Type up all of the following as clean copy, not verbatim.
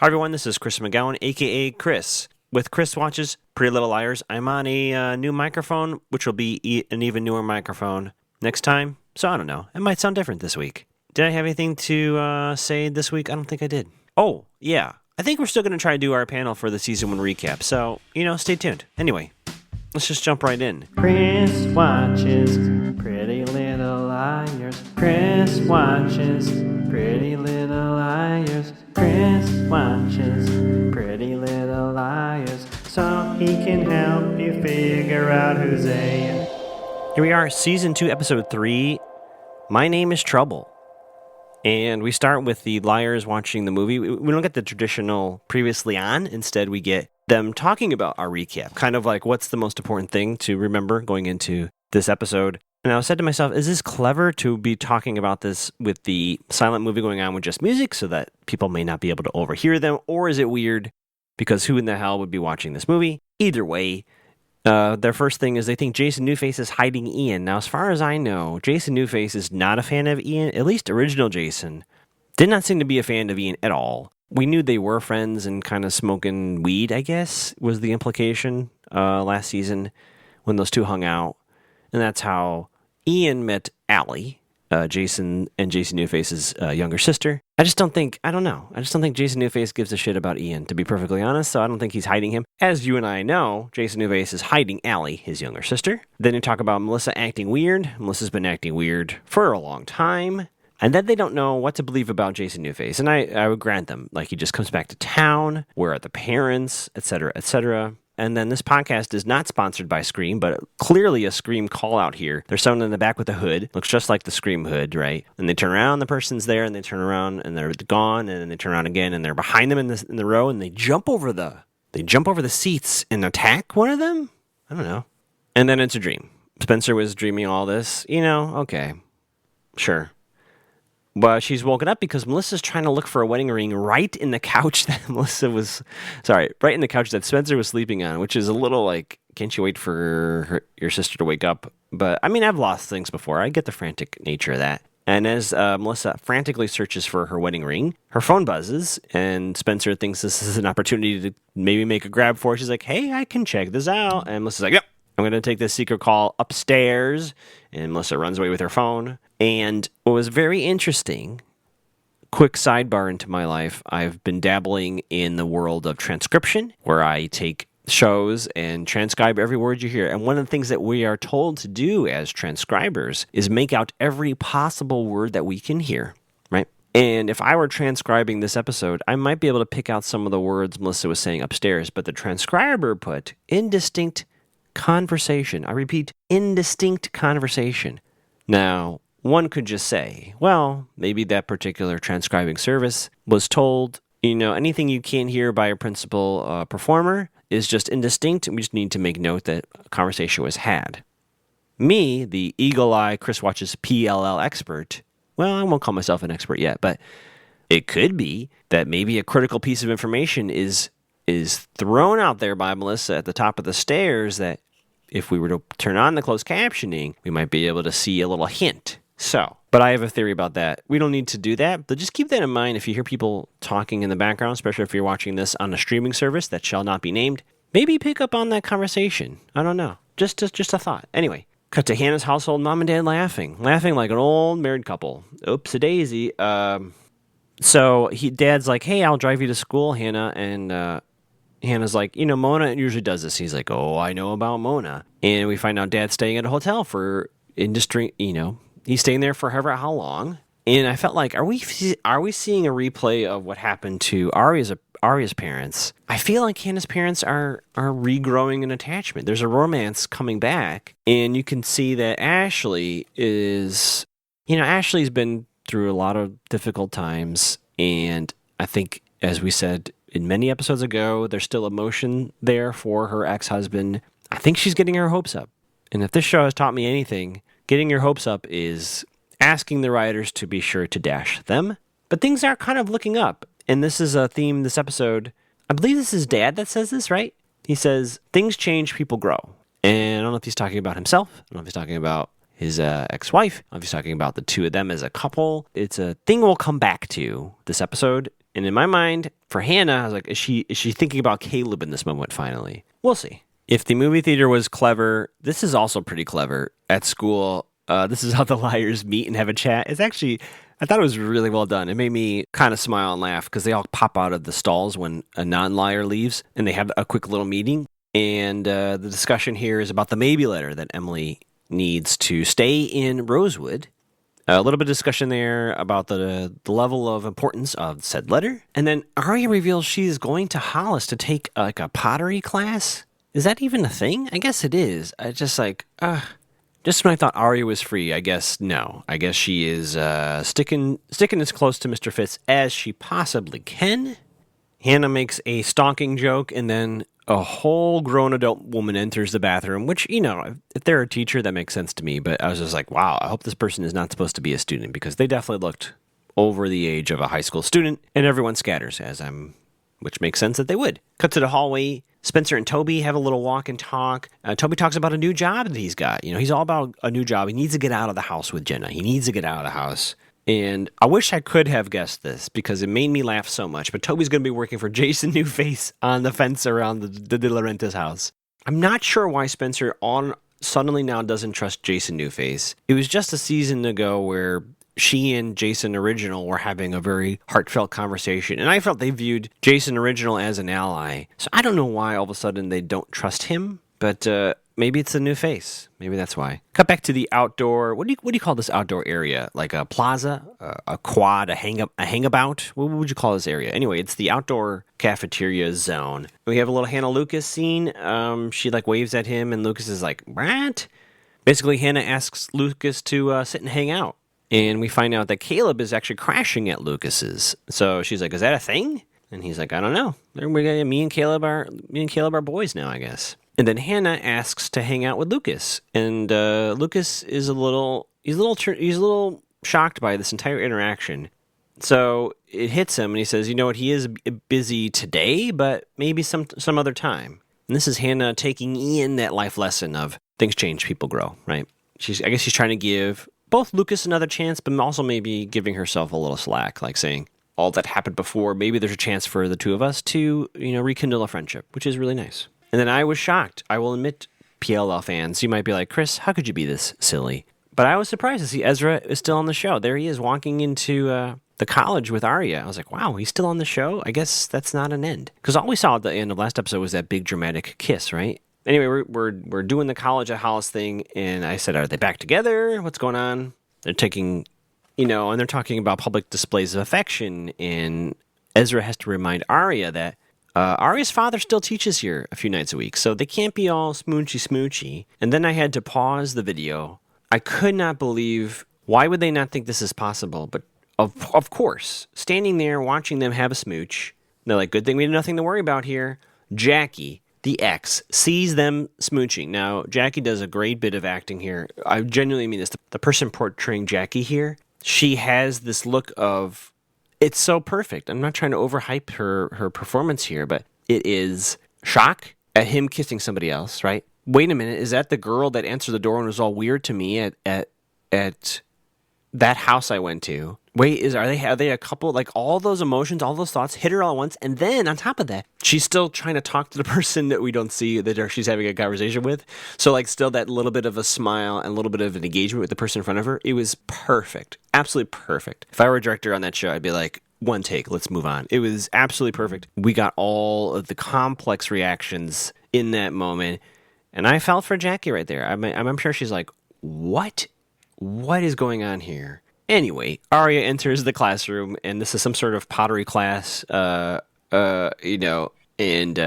Hi everyone, this is Chris McGowan, aka Chris. With Chris Watches Pretty Little Liars, I'm on a new microphone, which will be an even newer microphone next time. So I don't know, it might sound different this week. Did I have anything to say this week? I don't think I did. Oh, yeah. I think we're still going to try to do our panel for the season 1 recap, so, stay tuned. Anyway, let's just jump right in. Chris Watches Pretty Little Liars. Chris Watches Pretty Little Liars. Chris Watches Pretty Little Liars, so he can help you figure out who's a... Here we are, Season 2, Episode 3. My name is Trouble. And we start with the liars watching the movie. We don't get the traditional previously on. Instead, we get them talking about our recap. Kind of like, what's the most important thing to remember going into this episode? And I said to myself, is this clever to be talking about this with the silent movie going on with just music so that people may not be able to overhear them? Or is it weird because who in the hell would be watching this movie? Either way, their first thing is they think Jason Newface is hiding Ian. Now, as far as I know, Jason Newface is not a fan of Ian. At least original Jason did not seem to be a fan of Ian at all. We knew they were friends and kind of smoking weed, I guess, was the implication last season when those two hung out. And that's how Ian met Allie, Jason and Jason Newface's younger sister. I don't think Jason Newface gives a shit about Ian, to be perfectly honest, so I don't think he's hiding him. As you and I know, Jason Newface is hiding Allie, his younger sister. Then you talk about Melissa acting weird. Melissa's been acting weird for a long time. And then they don't know what to believe about Jason Newface. And I would grant them, like, he just comes back to town, where are the parents, etc., etc. And then this podcast is not sponsored by Scream, but clearly a Scream call out here. There's someone in the back with a hood. Looks just like the Scream hood, right? And they turn around, the person's there, and they turn around, and they're gone, and then they turn around again, and they're behind them in the row, and they jump over the seats and attack one of them? I don't know. And then it's a dream. Spencer was dreaming all this. Okay. Sure. Well, she's woken up because Melissa's trying to look for a wedding ring right in the couch that right in the couch that Spencer was sleeping on, which is a little like, can't you wait for your sister to wake up? But, I've lost things before. I get the frantic nature of that. And as Melissa frantically searches for her wedding ring, her phone buzzes, and Spencer thinks this is an opportunity to maybe make a grab for it. She's like, hey, I can check this out. And Melissa's like, yep, I'm going to take this secret call upstairs. And Melissa runs away with her phone. And what was very interesting, quick sidebar into my life, I've been dabbling in the world of transcription, where I take shows and transcribe every word you hear. And one of the things that we are told to do as transcribers is make out every possible word that we can hear, right? And if I were transcribing this episode, I might be able to pick out some of the words Melissa was saying upstairs, but the transcriber put indistinct conversation. I repeat, indistinct conversation. Now, one could just say, well, maybe that particular transcribing service was told, anything you can't hear by a principal performer is just indistinct, and we just need to make note that a conversation was had. Me, the eagle-eye Chris Watches PLL expert, well, I won't call myself an expert yet, but it could be that maybe a critical piece of information is thrown out there by Melissa at the top of the stairs that if we were to turn on the closed captioning, we might be able to see a little hint. But I have a theory about that. We don't need to do that, but just keep that in mind if you hear people talking in the background, especially if you're watching this on a streaming service that shall not be named. Maybe pick up on that conversation. I don't know. Just a thought. Anyway, cut to Hannah's household, mom and dad laughing like an old married couple. Oops-a-daisy. So dad's like, hey, I'll drive you to school, Hannah, and Hannah's like, Mona usually does this. He's like, oh, I know about Mona. And we find out dad's staying at a hotel for industry, he's staying there for how long. And I felt like, are we seeing a replay of what happened to Aria's parents? I feel like Hannah's parents are regrowing an attachment. There's a romance coming back. And you can see that Ashley is, Ashley's been through a lot of difficult times. And I think, as we said in many episodes ago, there's still emotion there for her ex-husband. I think she's getting her hopes up. And if this show has taught me anything, getting your hopes up is asking the writers to be sure to dash them. But things are kind of looking up. And this is a theme this episode. I believe this is Dad that says this, right? He says, things change, people grow. And I don't know if he's talking about himself. I don't know if he's talking about his ex-wife. I don't know if he's talking about the two of them as a couple. It's a thing we'll come back to this episode. And in my mind, for Hannah, I was like, is she thinking about Caleb in this moment finally? We'll see. If the movie theater was clever, this is also pretty clever. At school, this is how the liars meet and have a chat. It's actually, I thought it was really well done. It made me kind of smile and laugh because they all pop out of the stalls when a non-liar leaves and they have a quick little meeting. And the discussion here is about the maybe letter that Emily needs to stay in Rosewood. A little bit of discussion there about the level of importance of said letter. And then Arya reveals she is going to Hollis to take like a pottery class. Is that even a thing? I guess it is. I just just when I thought Arya was free, I guess no. I guess she is sticking as close to Mr. Fitz as she possibly can. Hannah makes a stalking joke, and then a whole grown adult woman enters the bathroom, which, if they're a teacher, that makes sense to me. But I was just like, wow, I hope this person is not supposed to be a student because they definitely looked over the age of a high school student, and everyone scatters, which makes sense that they would. Cut to the hallway. Spencer and Toby have a little walk and talk. Toby talks about a new job that he's got. He's all about a new job. He needs to get out of the house with Jenna. He needs to get out of the house. And I wish I could have guessed this because it made me laugh so much. But Toby's going to be working for Jason Newface on the fence around the De Laurentiis house. I'm not sure why Spencer suddenly now doesn't trust Jason Newface. It was just a season ago where she and Jason Original were having a very heartfelt conversation. And I felt they viewed Jason Original as an ally. So I don't know why all of a sudden they don't trust him. But maybe it's a new face. Maybe that's why. Cut back to the outdoor. What do you call this outdoor area? Like a plaza, a quad, a hangabout? What would you call this area? Anyway, it's the outdoor cafeteria zone. We have a little Hannah Lucas scene. She waves at him, and Lucas is like, "What?" Basically, Hannah asks Lucas to sit and hang out, and we find out that Caleb is actually crashing at Lucas's. So she's like, "Is that a thing?" And he's like, "I don't know. Me and Caleb are boys now, I guess." And then Hannah asks to hang out with Lucas, and Lucas is a little shocked by this entire interaction. So it hits him, and he says, "You know what? He is busy today, but maybe some other time." And this is Hannah taking in that life lesson of things change, people grow, right? I guess she's trying to give both Lucas another chance, but also maybe giving herself a little slack, like saying all that happened before. Maybe there's a chance for the two of us to, rekindle a friendship, which is really nice. And then I was shocked. I will admit, PLL fans, you might be like, "Chris, how could you be this silly?" But I was surprised to see Ezra is still on the show. There he is walking into the college with Arya. I was like, wow, he's still on the show? I guess that's not an end. Because all we saw at the end of last episode was that big dramatic kiss, right? Anyway, we're doing the college at Hollis thing, and I said, are they back together? What's going on? They're taking, and they're talking about public displays of affection, and Ezra has to remind Arya that Arya's father still teaches here a few nights a week, so they can't be all smoochy. And then I had to pause the video. I could not believe, why would they not think this is possible? But of course, standing there watching them have a smooch, they're like, good thing we have nothing to worry about here. Jackie, the ex, sees them smooching. Now, Jackie does a great bit of acting here. I genuinely mean this. The person portraying Jackie here, she has this look of, it's so perfect. I'm not trying to overhype her performance here, but it is shock at him kissing somebody else, right? Wait a minute, is that the girl that answered the door and was all weird to me at that house I went to? Wait, are they a couple? Like, all those emotions, all those thoughts hit her all at once, and then on top of that, she's still trying to talk to the person that we don't see that she's having a conversation with. So still that little bit of a smile and a little bit of an engagement with the person in front of her. It was perfect, absolutely perfect. If I were a director on that show, I'd be like, one take, let's move on. It was absolutely perfect. We got all of the complex reactions in that moment, and I felt for Jackie right there. I'm sure she's like, what is going on here? Anyway, Arya enters the classroom, and this is some sort of pottery class, and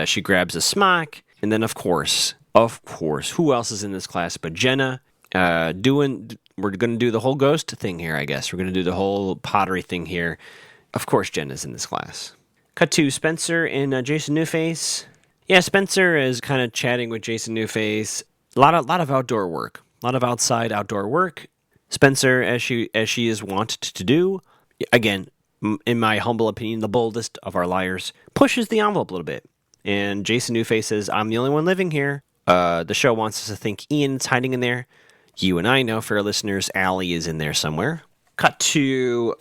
she grabs a smock, and then of course, who else is in this class but Jenna? We're going to do the whole ghost thing here, I guess. We're going to do the whole pottery thing here. Of course, Jenna's in this class. Cut to Spencer and Jason Newface. Yeah, Spencer is kind of chatting with Jason Newface. A lot of outdoor work, a lot of outdoor work. Spencer, as she is wont to do, again, in my humble opinion, the boldest of our liars, pushes the envelope a little bit. And Jason Newface says, I'm the only one living here. The show wants us to think Ian's hiding in there. You and I know, for our listeners, Allie is in there somewhere. Cut to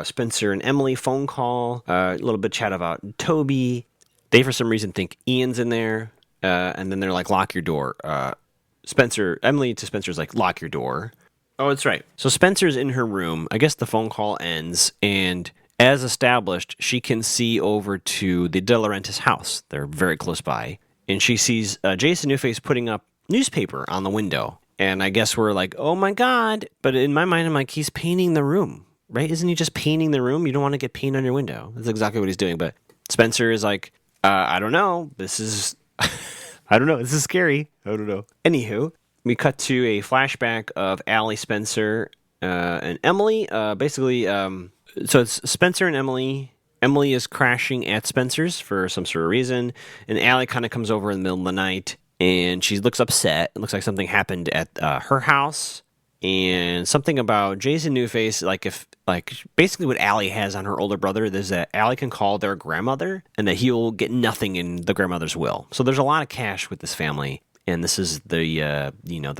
Spencer and Emily phone call. A little bit chat about Toby. They, for some reason, think Ian's in there. And then they're like, lock your door. Emily to Spencer's like, lock your door. Oh, that's right. So Spencer's in her room. I guess the phone call ends. And as established, she can see over to the De Laurentiis house. They're very close by. And she sees Jason Newface putting up newspaper on the window. And I guess we're like, oh my God. But in my mind, I'm like, he's painting the room, right? Isn't he just painting the room? You don't want to get paint on your window. That's exactly what he's doing. But Spencer is like, I don't know. This is, I don't know. This is scary. I don't know. Anywho, we cut to a flashback of Allie, Spencer, and Emily. Basically, so it's Spencer and Emily. Emily is crashing at Spencer's for some sort of reason. And Allie kind of comes over in the middle of the night. And she looks upset. It looks like something happened at her house. And something about Jason Newface, basically what Allie has on her older brother is that Allie can call their grandmother and that he'll get nothing in the grandmother's will. So there's a lot of cash with this family. And this is the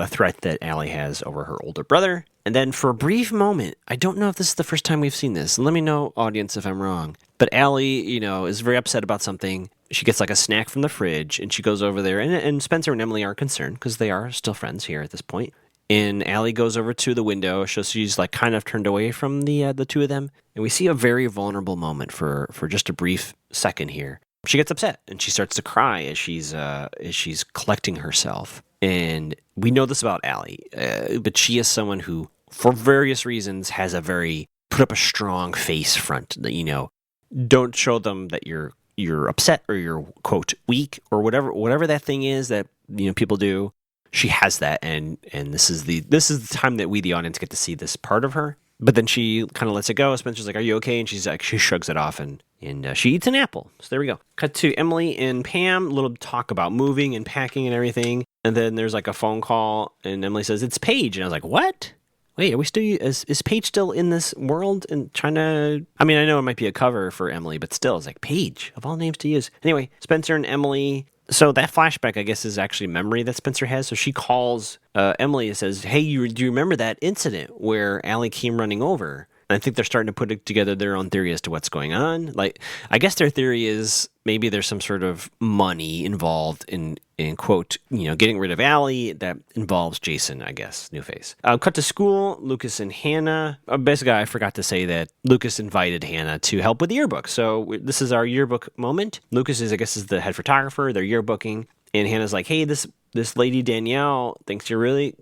threat that Allie has over her older brother. And then for a brief moment, I don't know if this is the first time we've seen this. Let me know, audience, if I'm wrong. But Allie, is very upset about something. She gets like a snack from the fridge and she goes over there. And Spencer and Emily are concerned because they are still friends here at this point. And Allie goes over to the window. So she's like kind of turned away from the two of them. And we see a very vulnerable moment for just a brief second here. She gets upset and she starts to cry as she's collecting herself. And we know this about Allie, but she is someone who, for various reasons, has put up a strong face front. That don't show them that you're upset or you're quote weak or whatever that thing is that people do. She has that, and this is the time that we, the audience, get to see this part of her. But then she kind of lets it go. Spencer's like, "Are you okay?" And she's like, she shrugs it off, and she eats an apple. So there we go. Cut to Emily and Pam. A little talk about moving and packing and everything. And then there's like a phone call, and Emily says, "It's Paige." And I was like, "What? Wait, are we still? Is Paige still in this world and trying to?" I mean, I know it might be a cover for Emily, but still, it's like Paige of all names to use. Anyway, Spencer and Emily. So that flashback, I guess, is actually memory that Spencer has. So she calls Emily and says, "Hey, do you remember that incident where Allie came running over?" And I think they're starting to put together their own theory as to what's going on. Like, I guess their theory is maybe there's some sort of money involved in quote, getting rid of Allie that involves Jason, I guess, Newface. Cut to school, Lucas and Hannah. Basically, I forgot to say that Lucas invited Hannah to help with the yearbook. So this is our yearbook moment. Lucas is the head photographer. They're yearbooking. And Hannah's like, "Hey, this lady Danielle thinks you're really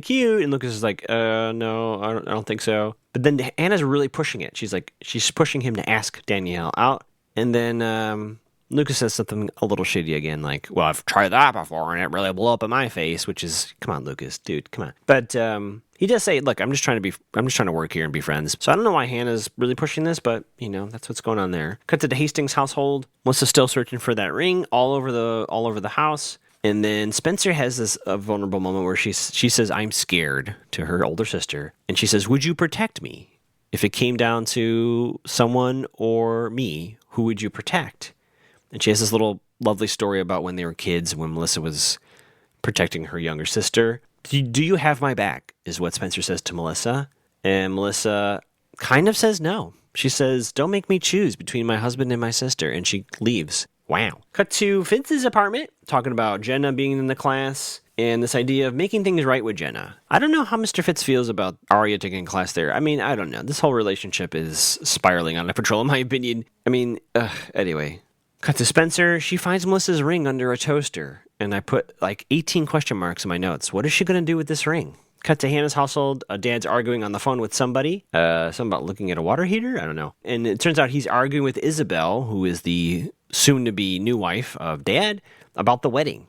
cute." And Lucas is like, "No, I don't think so." But then Hannah's really pushing it. She's pushing him to ask Danielle out. And then Lucas says something a little shady again, like, "Well, I've tried that before and it really blew up in my face," which is, come on, Lucas, dude, come on. But he does say, "Look, I'm just trying to work here and be friends." So I don't know why Hannah's really pushing this, but that's what's going on there. Cut to the Hastings household. Melissa's still searching for that ring all over the house. And then Spencer has a vulnerable moment where she says, "I'm scared" to her older sister. And she says, "Would you protect me? If it came down to someone or me, who would you protect?" And she has this little lovely story about when they were kids, when Melissa was protecting her younger sister. Do you have my back?" is what Spencer says to Melissa. And Melissa kind of says no. She says, "Don't make me choose between my husband and my sister." And she leaves. Wow. Cut to Fitz's apartment, talking about Jenna being in the class and this idea of making things right with Jenna. I don't know how Mr. Fitz feels about Arya taking class there. I mean, I don't know. This whole relationship is spiraling out of control, in my opinion. I mean, anyway. Cut to Spencer. She finds Melissa's ring under a toaster. And I put like 18 question marks in my notes. What is she going to do with this ring? Cut to Hannah's household. Dad's arguing on the phone with somebody. Something about looking at a water heater? I don't know. And it turns out he's arguing with Isabel, who is the soon-to-be new wife of Dad, about the wedding.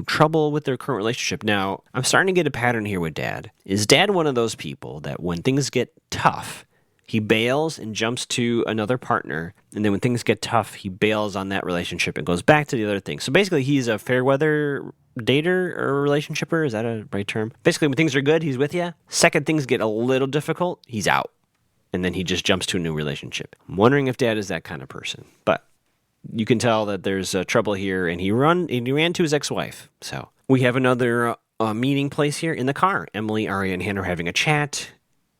Trouble with their current relationship. Now, I'm starting to get a pattern here with Dad. Is Dad one of those people that when things get tough, he bails and jumps to another partner, and then when things get tough, he bails on that relationship and goes back to the other thing? So basically, he's a fair weather dater or relationshipper. Is that a right term? Basically, when things are good, he's with you. Second, things get a little difficult, he's out. And then he just jumps to a new relationship. I'm wondering if Dad is that kind of person. But you can tell that there's trouble here, and he ran to his ex-wife. So we have another meeting place here in the car. Emily, Arya, and Hannah are having a chat.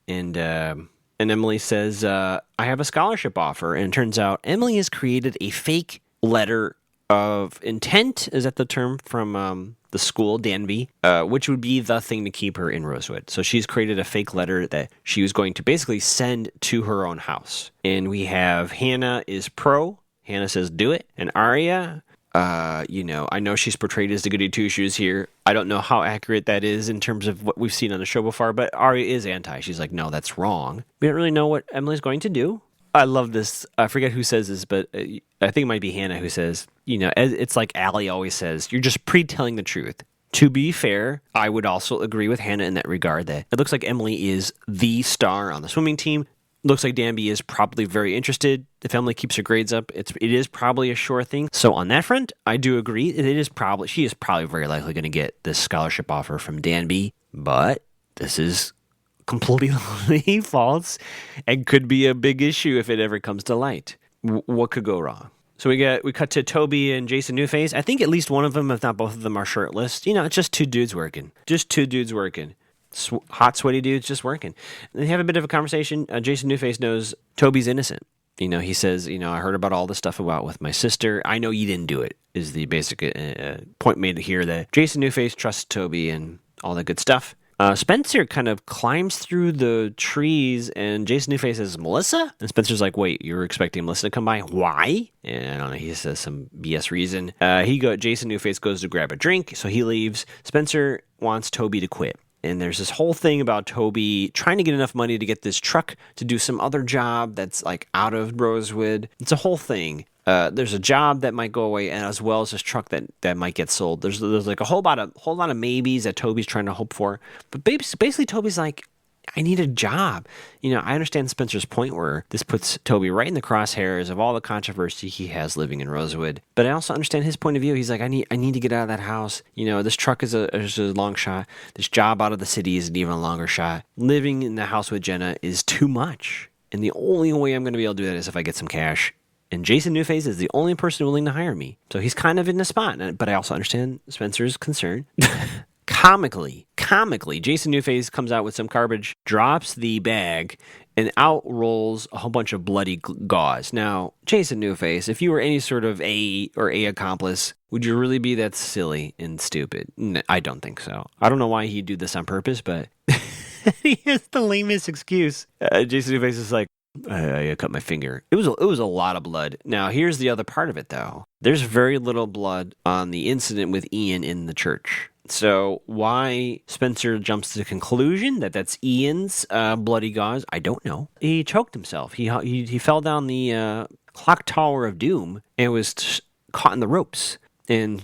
And Emily says, I have a scholarship offer. And it turns out Emily has created a fake letter of intent, is that the term, from the school, Danby, which would be the thing to keep her in Rosewood. So she's created a fake letter that she was going to basically send to her own house. And we have Hannah is pro. Hannah says, do it. And Arya, I know she's portrayed as the goody two-shoes here. I don't know how accurate that is in terms of what we've seen on the show before, but Arya is anti. She's like, no, that's wrong. We don't really know what Emily's going to do. I love this. I forget who says this, but I think it might be Hannah who says, it's like Allie always says, you're just pre-telling the truth. To be fair, I would also agree with Hannah in that regard that it looks like Emily is the star on the swimming team. Looks like Danby is probably very interested. If Emily keeps her grades up, it is probably a sure thing. So on that front, I do agree. She is probably very likely going to get this scholarship offer from Danby, but this is completely false and could be a big issue if it ever comes to light. What could go wrong? So we cut to Toby and Jason Newface. I think at least one of them, if not both of them, are shirtless. It's just two dudes working. Hot, sweaty dudes just working. They have a bit of a conversation. Jason Newface knows Toby's innocent. He says, I heard about all the stuff with my sister. I know you didn't do it, is the basic point made here, that Jason Newface trusts Toby and all that good stuff. Spencer kind of climbs through the trees, and Jason Newface says, Melissa? And Spencer's like, wait, you're expecting Melissa to come by? Why? And I don't know, he says some BS reason. Jason Newface goes to grab a drink, so he leaves. Spencer wants Toby to quit. And there's this whole thing about Toby trying to get enough money to get this truck to do some other job that's like out of Rosewood. It's a whole thing. There's a job that might go away, and as well as this truck that might get sold. There's like a whole lot of maybes that Toby's trying to hope for. But basically, Toby's like, I need a job. I understand Spencer's point where this puts Toby right in the crosshairs of all the controversy he has living in Rosewood. But I also understand his point of view. He's like, I need to get out of that house. This truck is a long shot. This job out of the city is an even longer shot. Living in the house with Jenna is too much. And the only way I'm going to be able to do that is if I get some cash. And Jason Newface is the only person willing to hire me. So he's kind of in the spot. But I also understand Spencer's concern. Comically, Jason Newface comes out with some garbage, drops the bag, and out rolls a whole bunch of bloody gauze. Now, Jason Newface, if you were any sort of A accomplice, would you really be that silly and stupid? I don't think so. I don't know why he'd do this on purpose, but he has the lamest excuse. Jason Newface is like, I cut my finger. It was a lot of blood. Now, here's the other part of it, though. There's very little blood on the incident with Ian in the church. So why Spencer jumps to the conclusion that that's Ian's bloody gauze, I don't know. He choked himself. He fell down the clock tower of doom and was caught in the ropes and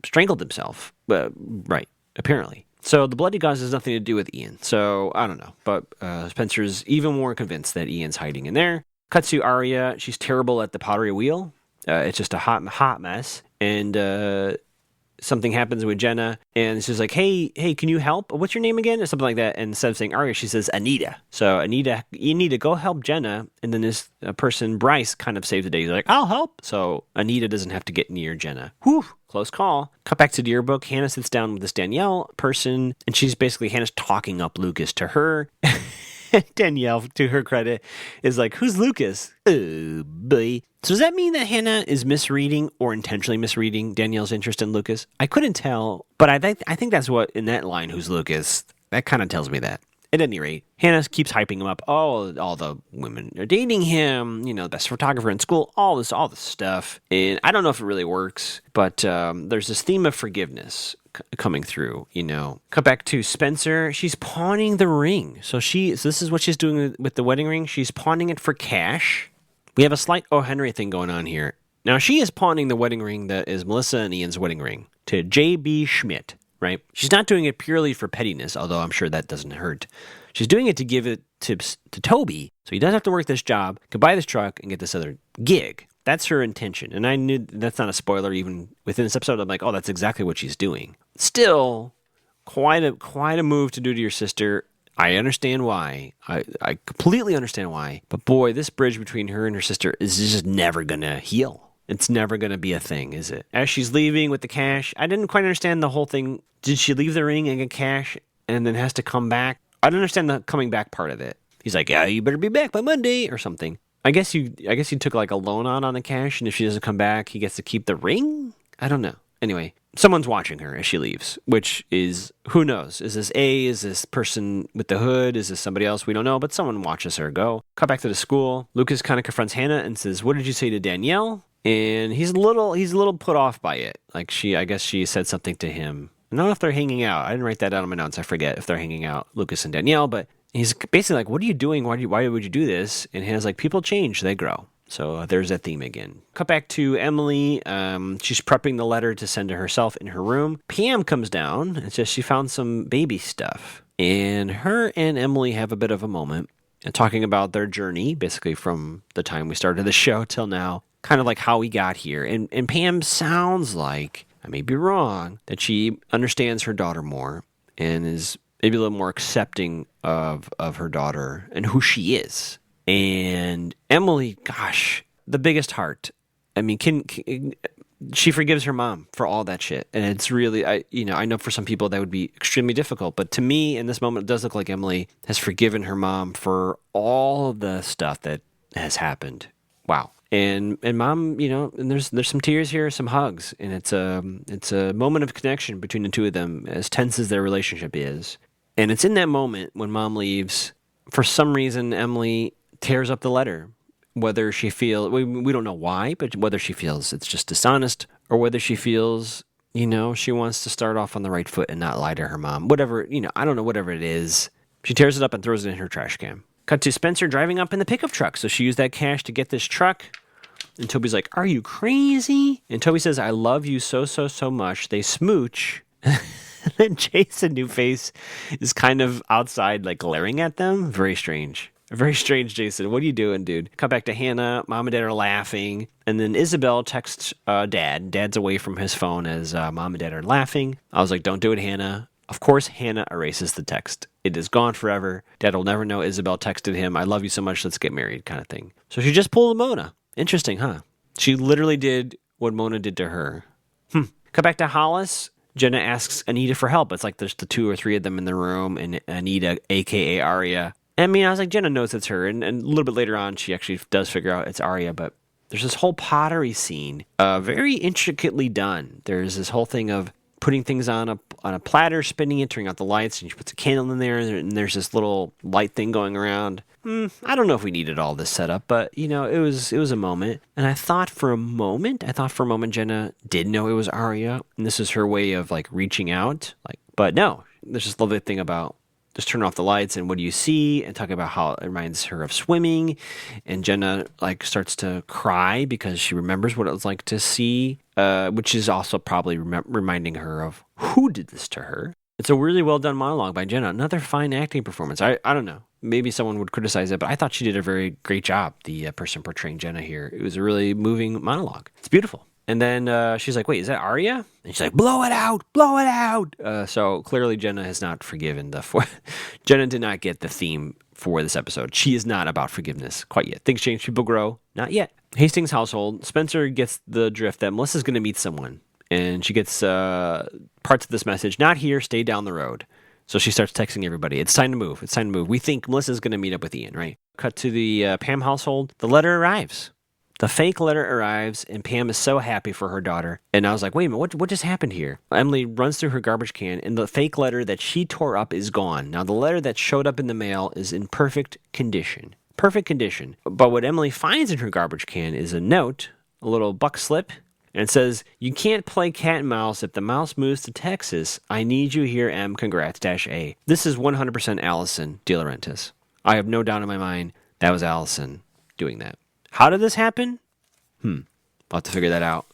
strangled himself. Right, apparently. So the bloody gauze has nothing to do with Ian. So I don't know. But Spencer's even more convinced that Ian's hiding in there. Cuts to Arya. She's terrible at the pottery wheel. It's just a hot mess. And something happens with Jenna, and she's like, hey, can you help? What's your name again? Or something like that. And instead of saying Arya, she says Anita. So Anita, you need to go help Jenna. And then this person, Bryce, kind of saves the day. He's like, I'll help. So Anita doesn't have to get near Jenna. Whew, close call. Cut back to the yearbook. Hannah sits down with this Danielle person, and Hannah's talking up Lucas to her. Danielle, to her credit, is like, who's Lucas? Oh, boy. So does that mean that Hannah is misreading or intentionally misreading Danielle's interest in Lucas? I couldn't tell, but I think that's what, in that line, who's Lucas, that kind of tells me that. At any rate, Hannah keeps hyping him up. Oh, all the women are dating him, best photographer in school, all this stuff. And I don't know if it really works, but there's this theme of forgiveness coming through, Cut back to Spencer. She's pawning the ring. So this is what she's doing with the wedding ring. She's pawning it for cash. We have a slight O. Henry thing going on here. Now, she is pawning the wedding ring that is Melissa and Ian's wedding ring to J.B. Schmidt, right? She's not doing it purely for pettiness, although I'm sure that doesn't hurt. She's doing it to give it to Toby, so he doesn't have to work this job, can buy this truck, and get this other gig. That's her intention. And I knew that's not a spoiler even within this episode. I'm like, oh, that's exactly what she's doing. Still, quite a move to do to your sister. I understand why. I completely understand why. But boy, this bridge between her and her sister is just never going to heal. It's never going to be a thing, is it? As she's leaving with the cash, I didn't quite understand the whole thing. Did she leave the ring and get cash and then has to come back? I don't understand the coming back part of it. He's like, yeah, you better be back by Monday or something. I guess he took like a loan on the cash, and if she doesn't come back, he gets to keep the ring? I don't know. Anyway, someone's watching her as she leaves, which is, who knows? Is this person with the hood? Is this somebody else? We don't know, but someone watches her go. Cut back to the school. Lucas kind of confronts Hannah and says, what did you say to Danielle? And he's a little put off by it. Like I guess she said something to him. I don't know if they're hanging out. I didn't write that down on my notes. I forget if they're hanging out, Lucas and Danielle, but he's basically like, what are you doing? Why would you do this? And Hannah's like, people change, they grow. So there's that theme again. Cut back to Emily. She's prepping the letter to send to herself in her room. Pam comes down and says she found some baby stuff. And her and Emily have a bit of a moment and talking about their journey, basically from the time we started the show till now, kind of like how we got here. And Pam sounds like, I may be wrong, that she understands her daughter more and is maybe a little more accepting of her daughter and who she is. And Emily, gosh, the biggest heart. I mean, she forgives her mom for all that shit. And it's really, I know for some people that would be extremely difficult. But to me, in this moment, it does look like Emily has forgiven her mom for all of the stuff that has happened. Wow. And mom, and there's some tears here, some hugs. And it's a moment of connection between the two of them, as tense as their relationship is. And it's in that moment when mom leaves, for some reason, Emily tears up the letter, whether she feels, we don't know why, but whether she feels it's just dishonest or whether she feels, she wants to start off on the right foot and not lie to her mom. Whatever, I don't know, whatever it is. She tears it up and throws it in her trash can. Cut to Spencer driving up in the pickup truck. So she used that cash to get this truck. And Toby's like, are you crazy? And Toby says, I love you so, so, so much. They smooch. And then Jason Newface is kind of outside, like glaring at them. Very strange. Very strange, Jason. What are you doing, dude? Cut back to Hannah. Mom and Dad are laughing. And then Isabel texts Dad. Dad's away from his phone as Mom and Dad are laughing. I was like, don't do it, Hannah. Of course, Hannah erases the text. It is gone forever. Dad will never know Isabel texted him, I love you so much, let's get married, kind of thing. So she just pulled a Mona. Interesting, huh? She literally did what Mona did to her. Cut back to Hollis. Jenna asks Anita for help. It's like there's the 2 or 3 of them in the room, and Anita, a.k.a. Aria. I mean, I was like, Jenna knows it's her, and a little bit later on, she actually does figure out it's Aria, but there's this whole pottery scene, very intricately done. There's this whole thing of putting things on a platter, spinning it, turning out the lights, and she puts a candle in there, and there's this little light thing going around. I don't know if we needed all this setup, but, it was a moment. And I thought for a moment Jenna did know it was Aria, and this is her way of, like, reaching out. But no, there's this lovely thing about just turn off the lights, and what do you see? And talking about how it reminds her of swimming. And Jenna, like, starts to cry because she remembers what it was like to see, which is also probably reminding her of who did this to her. It's a really well done monologue by Jenna. Another fine acting performance. I don't know. Maybe someone would criticize it, but I thought she did a very great job, the person portraying Jenna here. It was a really moving monologue. It's beautiful. And then she's like, wait, is that Aria? And she's like, blow it out, blow it out. So clearly Jenna has not forgiven Jenna did not get the theme for this episode. She is not about forgiveness quite yet. Things change, people grow. Not yet. Hastings' household. Spencer gets the drift that Melissa's going to meet someone. And she gets parts of this message, not here, stay down the road. So she starts texting everybody, it's time to move, it's time to move. We think Melissa's going to meet up with Ian, right? Cut to the Pam household. The letter arrives. The fake letter arrives, and Pam is so happy for her daughter. And I was like, wait a minute, what just happened here? Emily runs through her garbage can, and the fake letter that she tore up is gone. Now, the letter that showed up in the mail is in perfect condition. Perfect condition. But what Emily finds in her garbage can is a note, a little buck slip, and it says, you can't play cat and mouse if the mouse moves to Texas. I need you here, M. Congrats, -A. This is 100% Allison De Laurentiis. I have no doubt in my mind that was Allison doing that. How did this happen? I'll have to figure that out.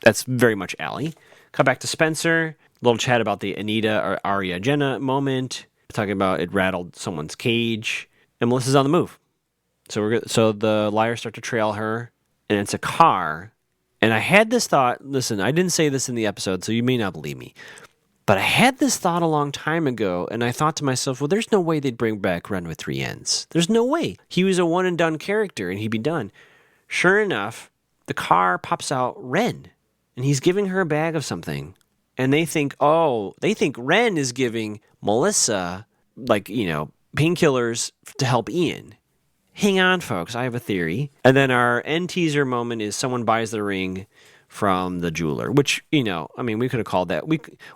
That's very much Allie. Cut back to Spencer. A little chat about the Anita or Aria Jenna moment. Talking about it rattled someone's cage. And Melissa's on the move. So the liars start to trail her. And it's a car. And I had this thought. Listen, I didn't say this in the episode, so you may not believe me. But I had this thought a long time ago, and I thought to myself, well, there's no way they'd bring back Ren with 3 N's. There's no way. He was a one-and-done character, and he'd be done. Sure enough, the car pops out Ren, and he's giving her a bag of something. And they think Ren is giving Melissa painkillers to help Ian. Hang on, folks. I have a theory. And then our end teaser moment is someone buys the ring from the jeweler, which, we could have called that.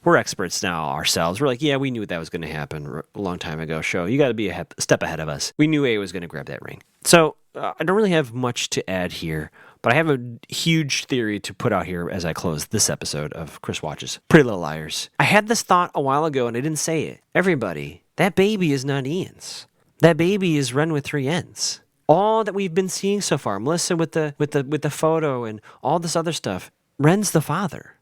We're experts now ourselves. We're like, yeah, we knew that was going to happen a long time ago. Show, you got to be a step ahead of us. We knew A was going to grab that ring. So I don't really have much to add here, but I have a huge theory to put out here as I close this episode of Chris Watches Pretty Little Liars. I had this thought a while ago and I didn't say it. Everybody, that baby is not Ian's. That baby is Ren with 3 N's. All that we've been seeing so far, Melissa with the photo and all this other stuff, Ren's the father,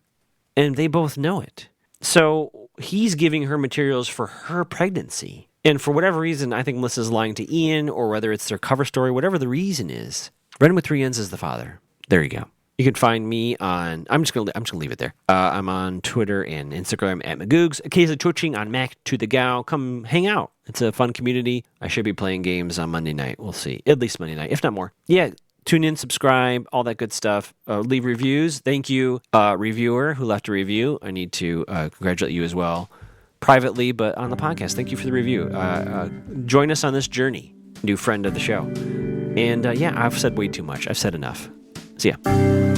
and they both know it. So he's giving her materials for her pregnancy. And for whatever reason, I think Melissa's lying to Ian, or whether it's their cover story, whatever the reason is, Ren with 3 N's is the father. There you go. You can find me on, I'm just gonna leave it there. I'm on Twitter and Instagram at Magoogs, occasionally twitching on Mac to the Gal. Come hang out. It's a fun community. I should be playing games on Monday night. We'll see. At least Monday night, if not more. Yeah, tune in, subscribe, all that good stuff. Leave reviews. Thank you, reviewer who left a review. I need to congratulate you as well, privately, but on the podcast. Thank you for the review. Join us on this journey. New friend of the show. And I've said way too much. I've said enough. See ya.